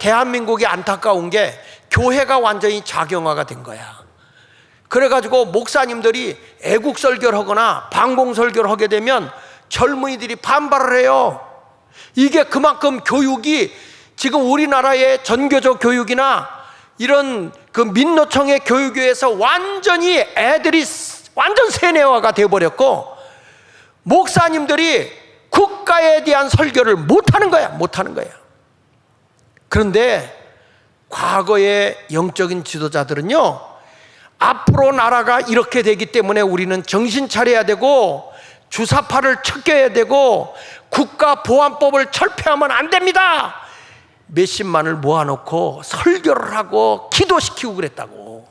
대한민국이 안타까운 게 교회가 완전히 작용화가 된 거야. 그래가지고 목사님들이 애국 설교를 하거나 방공 설교를 하게 되면 젊은이들이 반발을 해요. 이게 그만큼 교육이 지금 우리나라의 전교조 교육이나 이런 그 민노총의 교육에서 완전히 애들이 완전 세뇌화가 되어버렸고, 목사님들이 국가에 대한 설교를 못하는 거야. 못하는 거야. 그런데 과거의 영적인 지도자들은요, 앞으로 나라가 이렇게 되기 때문에 우리는 정신 차려야 되고 주사파를 척겨야 되고 국가보안법을 철폐하면 안 됩니다. 몇십만을 모아놓고 설교를 하고 기도시키고 그랬다고.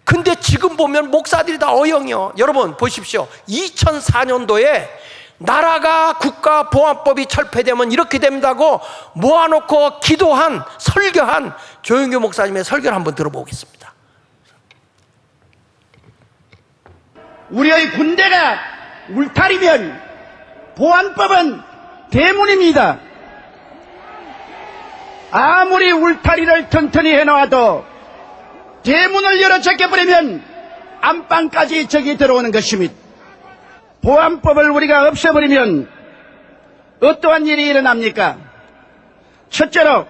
근데 지금 보면 목사들이 다 어영이요. 여러분 보십시오. 2004년도에 나라가 국가보안법이 철폐되면 이렇게 된다고 모아놓고 기도한, 설교한 조영규 목사님의 설교를 한번 들어보겠습니다. 우리의 군대가 울타리면 보안법은 대문입니다. 아무리 울타리를 튼튼히 해놓아도 대문을 열어 제껴버리면 안방까지 적이 들어오는 것입니다. 보안법을 우리가 없애버리면 어떠한 일이 일어납니까? 첫째로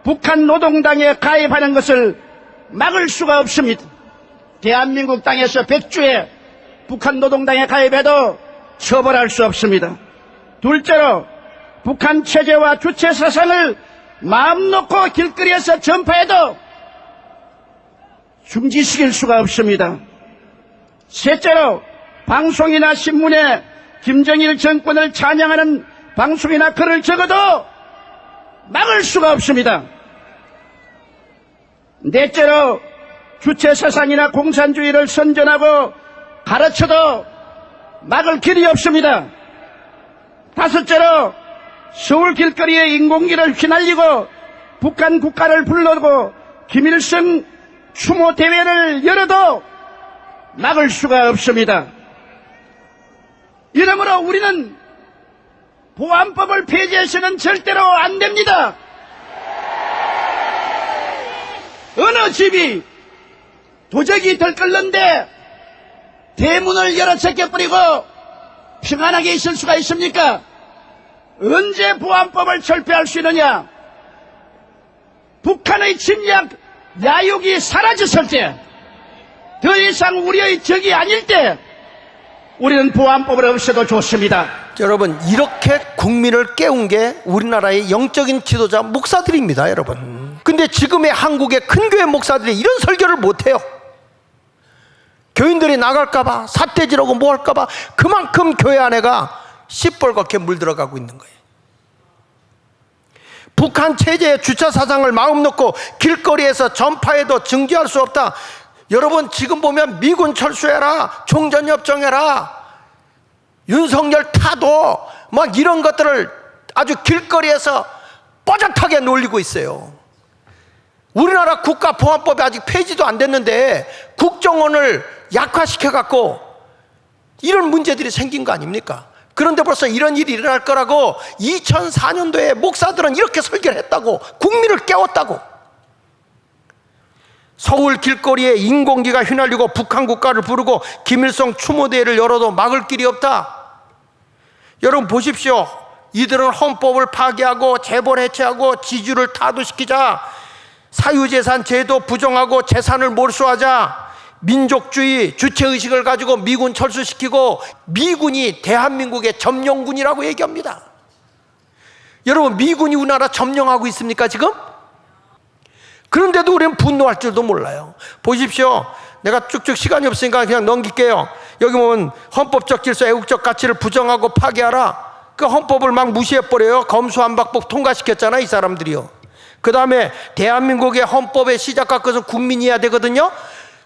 북한 노동당에 가입하는 것을 막을 수가 없습니다. 대한민국 땅에서 100주에 북한 노동당에 가입해도 처벌할 수 없습니다. 둘째로 북한 체제와 주체 사상을 마음 놓고 길거리에서 전파해도 중지시킬 수가 없습니다. 셋째로 방송이나 신문에 김정일 정권을 찬양하는 방송이나 글을 적어도 막을 수가 없습니다. 넷째로 주체 사상이나 공산주의를 선전하고 가르쳐도 막을 길이 없습니다. 다섯째로 서울 길거리에 인공기를 휘날리고 북한 국가를 불러고 김일성 추모 대회를 열어도 막을 수가 없습니다. 이러므로 우리는 보안법을 폐지해서는 절대로 안 됩니다. 어느 집이 도적이 들끓는데 대문을 열어 제껴버리고 평안하게 있을 수가 있습니까? 언제 보안법을 철폐할 수 있느냐? 북한의 침략 야욕이 사라졌을 때, 더 이상 우리의 적이 아닐 때 우리는 보안법을 없애도 좋습니다. 여러분, 이렇게 국민을 깨운 게 우리나라의 영적인 지도자 목사들입니다. 여러분, 근데 지금의 한국의 큰 교회 목사들이 이런 설교를 못해요. 교인들이 나갈까봐, 삿대질하고 뭐 할까봐 그만큼 교회 안에가 시뻘겋게 물들어가고 있는 거예요. 북한 체제의 주체 사상을 마음 놓고 길거리에서 전파해도 증지할 수 없다. 여러분, 지금 보면 미군 철수해라, 종전협정해라, 윤석열 타도 막 이런 것들을 아주 길거리에서 뻐젓하게 놀리고 있어요. 우리나라 국가보안법이 아직 폐지도 안 됐는데 국정원을 약화시켜갖고 이런 문제들이 생긴 거 아닙니까? 그런데 벌써 이런 일이 일어날 거라고 2004년도에 목사들은 이렇게 설교를 했다고, 국민을 깨웠다고. 서울 길거리에 인공기가 휘날리고 북한 국가를 부르고 김일성 추모대회를 열어도 막을 길이 없다. 여러분 보십시오. 이들은 헌법을 파기하고 재벌 해체하고 지주를 타도시키자, 사유재산 제도 부정하고 재산을 몰수하자, 민족주의 주체의식을 가지고 미군 철수시키고 미군이 대한민국의 점령군이라고 얘기합니다. 여러분, 미군이 우리나라 점령하고 있습니까 지금? 그런데도 우리는 분노할 줄도 몰라요. 보십시오. 내가 쭉쭉 시간이 없으니까 그냥 넘길게요. 여기 보면 헌법적 질서, 애국적 가치를 부정하고 파괴하라. 그 헌법을 막 무시해버려요. 검수완박법 통과시켰잖아 이 사람들이요. 그 다음에 대한민국의 헌법의 시작과 끝은 국민이어야 되거든요.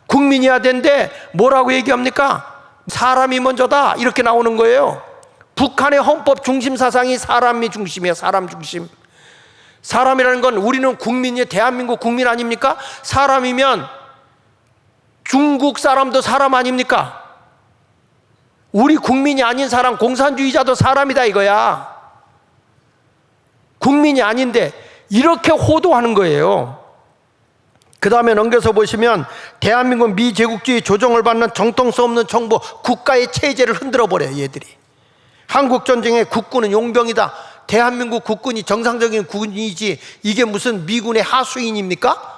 국민이어야 되는데 뭐라고 얘기합니까? 사람이 먼저다 이렇게 나오는 거예요. 북한의 헌법 중심 사상이 사람이 중심이에요. 사람 중심. 사람이라는 건 우리는 국민이 대한민국 국민 아닙니까? 사람이면 중국 사람도 사람 아닙니까? 우리 국민이 아닌 사람, 공산주의자도 사람이다 이거야. 국민이 아닌데 이렇게 호도하는 거예요. 그 다음에 넘겨서 보시면 대한민국 미제국주의 조정을 받는 정통성 없는 정부, 국가의 체제를 흔들어 버려요. 얘들이. 한국전쟁의 국군은 용병이다. 대한민국 국군이 정상적인 군이지 이게 무슨 미군의 하수인입니까?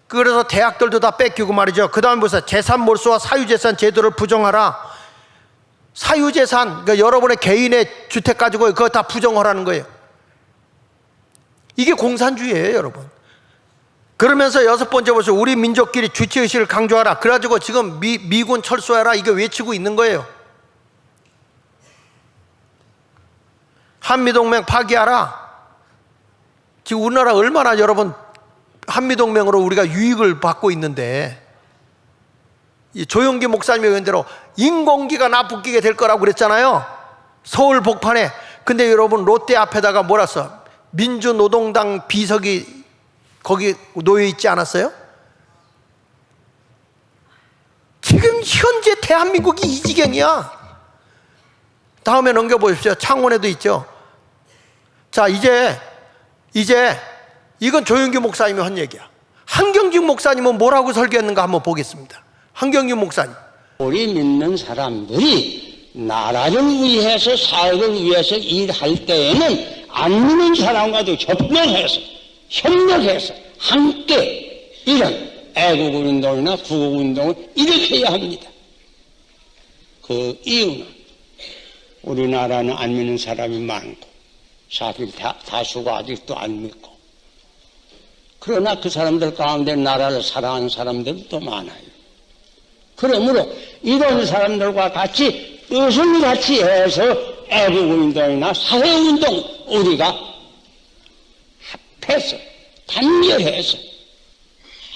그래서 대학들도 다 뺏기고 말이죠. 그 다음에 보세요. 재산 몰수와 사유재산 제도를 부정하라. 사유재산, 그러니까 여러분의 개인의 주택 가지고 그거 다 부정하라는 거예요. 이게 공산주의예요, 여러분. 그러면서 여섯 번째 보세요. 우리 민족끼리 주체의식을 강조하라. 그래가지고 지금 미군 철수해라 이게 외치고 있는 거예요. 한미동맹 파기하라. 지금 우리나라 얼마나 여러분 한미동맹으로 우리가 유익을 받고 있는데, 이 조용기 목사님의 의견대로 인공기가 나쁘게 될 거라고 그랬잖아요. 서울 복판에. 근데 여러분 롯데 앞에다가 뭐라 써? 민주노동당 비석이 거기 놓여 있지 않았어요? 지금 현재 대한민국이 이 지경이야. 다음에 넘겨보십시오. 창원에도 있죠. 자, 이제 이건 조용기 목사님이 한 얘기야. 한경직 목사님은 뭐라고 설교했는가 한번 보겠습니다. 한경직 목사님. 우리 믿는 사람들이 나라를 위해서 사회를 위해서 일할 때에는 안 믿는 사람과도 협력해서 함께 이런 애국운동이나 구국운동을 일으켜야 합니다. 그 이유는 우리나라는 안 믿는 사람이 많고 사실 다수가 아직도 안 믿고, 그러나 그 사람들 가운데 나라를 사랑하는 사람들도 많아요. 그러므로 이런 사람들과 같이 뜻을 같이 해서 애국운동이나 사회운동 우리가 합해서 단결해서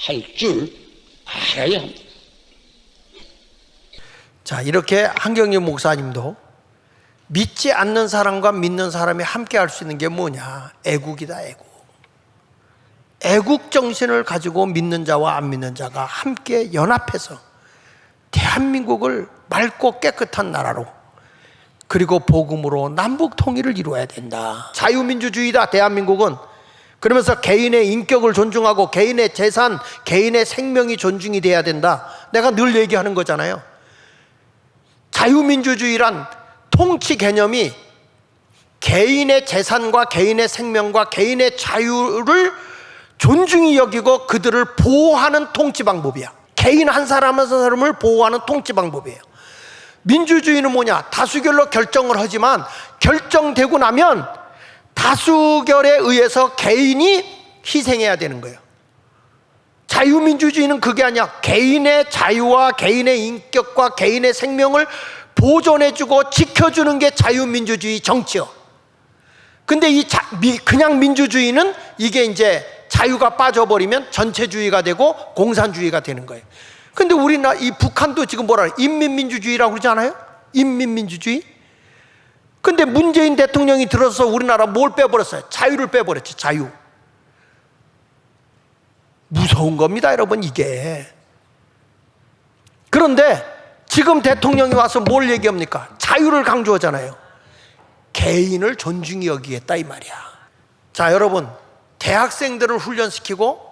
할 줄 알아야 합니다. 자, 이렇게 한경직 목사님도 믿지 않는 사람과 믿는 사람이 함께 할 수 있는 게 뭐냐? 애국이다, 애국. 애국 정신을 가지고 믿는 자와 안 믿는 자가 함께 연합해서 대한민국을 맑고 깨끗한 나라로, 그리고 복음으로 남북 통일을 이루어야 된다. 자유민주주의다, 대한민국은. 그러면서 개인의 인격을 존중하고 개인의 재산, 개인의 생명이 존중이 돼야 된다. 내가 늘 얘기하는 거잖아요. 자유민주주의란 통치 개념이 개인의 재산과 개인의 생명과 개인의 자유를 존중히 여기고 그들을 보호하는 통치 방법이야. 개인 한 사람 한 사람을 보호하는 통치 방법이에요. 민주주의는 뭐냐? 다수결로 결정을 하지만 결정되고 나면 다수결에 의해서 개인이 희생해야 되는 거예요. 자유민주주의는 그게 아니야. 개인의 자유와 개인의 인격과 개인의 생명을 보존해주고 지켜주는 게 자유민주주의 정치요. 근데 그냥 민주주의는 이게 이제 자유가 빠져버리면 전체주의가 되고 공산주의가 되는 거예요. 근데 이 북한도 지금 뭐라 그래? 인민민주주의라고 그러지 않아요? 인민민주주의? 근데 문재인 대통령이 들어서 우리나라 뭘 빼버렸어요? 자유를 빼버렸지, 자유. 무서운 겁니다, 여러분, 이게. 그런데 지금 대통령이 와서 뭘 얘기합니까? 자유를 강조하잖아요. 개인을 존중히 여기겠다, 이 말이야. 자, 여러분, 대학생들을 훈련시키고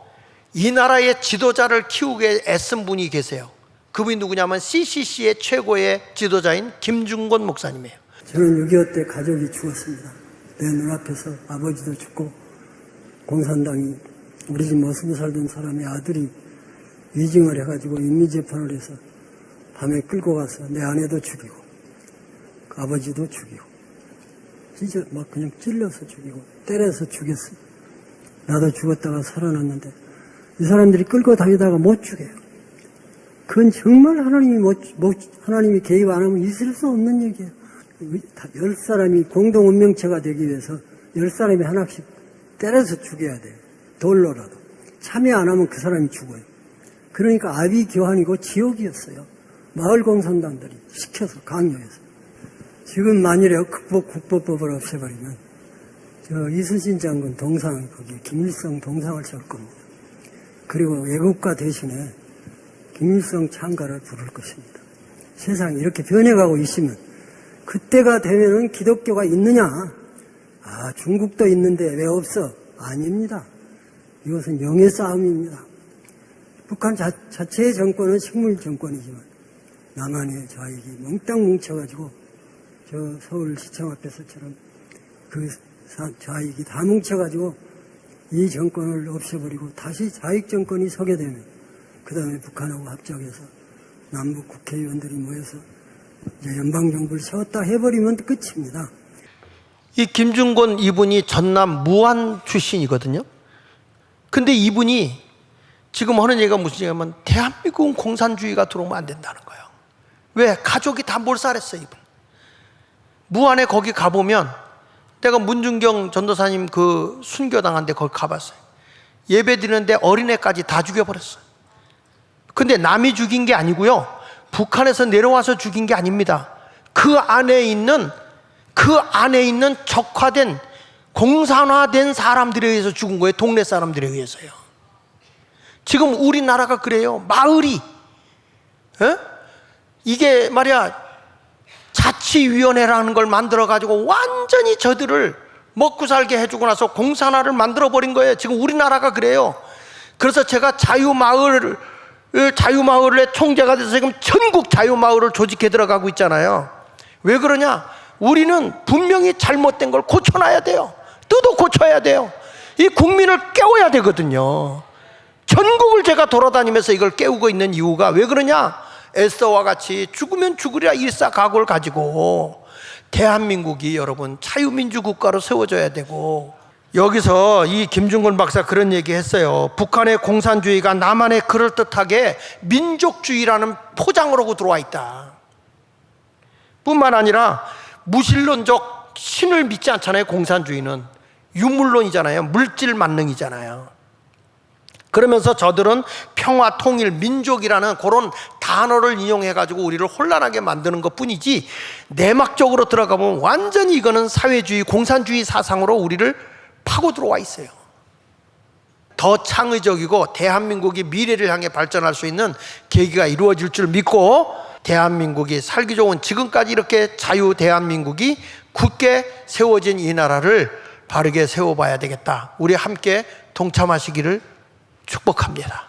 이 나라의 지도자를 키우게 애쓴 분이 계세요. 그분이 누구냐면 CCC의 최고의 지도자인 김중곤 목사님이에요. 저는 6.25 때 가족이 죽었습니다. 내 눈앞에서 아버지도 죽고, 공산당이 우리 집 모습에 살던 사람의 아들이 위증을 해가지고 인미재판을 해서 밤에 끌고 가서 내 아내도 죽이고 아버지도 죽이고 진짜 막 그냥 찔러서 죽이고 때려서 죽였어요. 나도 죽었다가 살아났는데 이 사람들이 끌고 다니다가 못 죽여요. 그건 정말 하나님이 개입 안 하면 있을 수 없는 얘기예요. 10사람이 공동 운명체가 되기 위해서 10사람이 하나씩 때려서 죽여야 돼요. 돌로라도. 참여 안 하면 그 사람이 죽어요. 그러니까 아비규환이고 지옥이었어요. 마을 공산당들이 시켜서 강요해서. 지금 만일에 국보법을 없애버리면 이순신 장군 동상, 거기 김일성 동상을 세울 겁니다. 그리고 애국가 대신에 김일성 창가를 부를 것입니다. 세상이 이렇게 변해가고 있으면 그때가 되면은 기독교가 있느냐? 중국도 있는데 왜 없어? 아닙니다. 이것은 영의 싸움입니다. 북한 자체의 정권은 식물 정권이지만 남한의 좌익이 몽땅 뭉쳐가지고 저 서울시청 앞에서처럼 그 좌익이 다 뭉쳐가지고 이 정권을 없애버리고 다시 좌익 정권이 서게 되면 그 다음에 북한하고 합작해서 남북 국회의원들이 모여서 이제 연방정부를 세웠다 해버리면 끝입니다. 이 김중곤 이분이 전남 무안 출신이거든요. 근데 이분이 지금 하는 얘기가 무슨 얘기냐면 대한민국은 공산주의가 들어오면 안 된다는 거예요. 왜? 가족이 다 몰살했어요, 이분. 무안에 거기 가보면 내가 문준경 전도사님 그 순교당한 데 거기 가봤어요. 예배 드리는데 어린애까지 다 죽여버렸어요. 근데 남이 죽인 게 아니고요. 북한에서 내려와서 죽인 게 아닙니다. 그 안에 있는 적화된 공산화된 사람들에 의해서 죽은 거예요. 동네 사람들에 의해서요. 지금 우리나라가 그래요. 마을이 이게 말이야 자치위원회라는 걸 만들어가지고 완전히 저들을 먹고 살게 해주고 나서 공산화를 만들어버린 거예요. 지금 우리나라가 그래요. 그래서 제가 자유마을의 총재가 돼서 지금 전국 자유마을을 조직해 들어가고 있잖아요. 왜 그러냐? 우리는 분명히 잘못된 걸 고쳐놔야 돼요. 뜯어 고쳐야 돼요. 이 국민을 깨워야 되거든요. 전국을 제가 돌아다니면서 이걸 깨우고 있는 이유가 왜 그러냐? 에스더와 같이 죽으면 죽으리라 일사각오를 가지고 대한민국이 여러분 자유민주국가로 세워져야 되고, 여기서 이 김중곤 박사 그런 얘기 했어요. 북한의 공산주의가 남한에 그럴듯하게 민족주의라는 포장을 하고 들어와 있다. 뿐만 아니라 무신론적 신을 믿지 않잖아요. 공산주의는 유물론이잖아요. 물질 만능이잖아요. 그러면서 저들은 평화, 통일, 민족이라는 그런 단어를 인용해가지고 우리를 혼란하게 만드는 것 뿐이지, 내막적으로 들어가보면 완전히 이거는 사회주의, 공산주의 사상으로 우리를 파고 들어와 있어요. 더 창의적이고 대한민국이 미래를 향해 발전할 수 있는 계기가 이루어질 줄 믿고, 대한민국이 살기 좋은 지금까지 이렇게 자유 대한민국이 굳게 세워진 이 나라를 바르게 세워봐야 되겠다. 우리 함께 동참하시기를 축복합니다.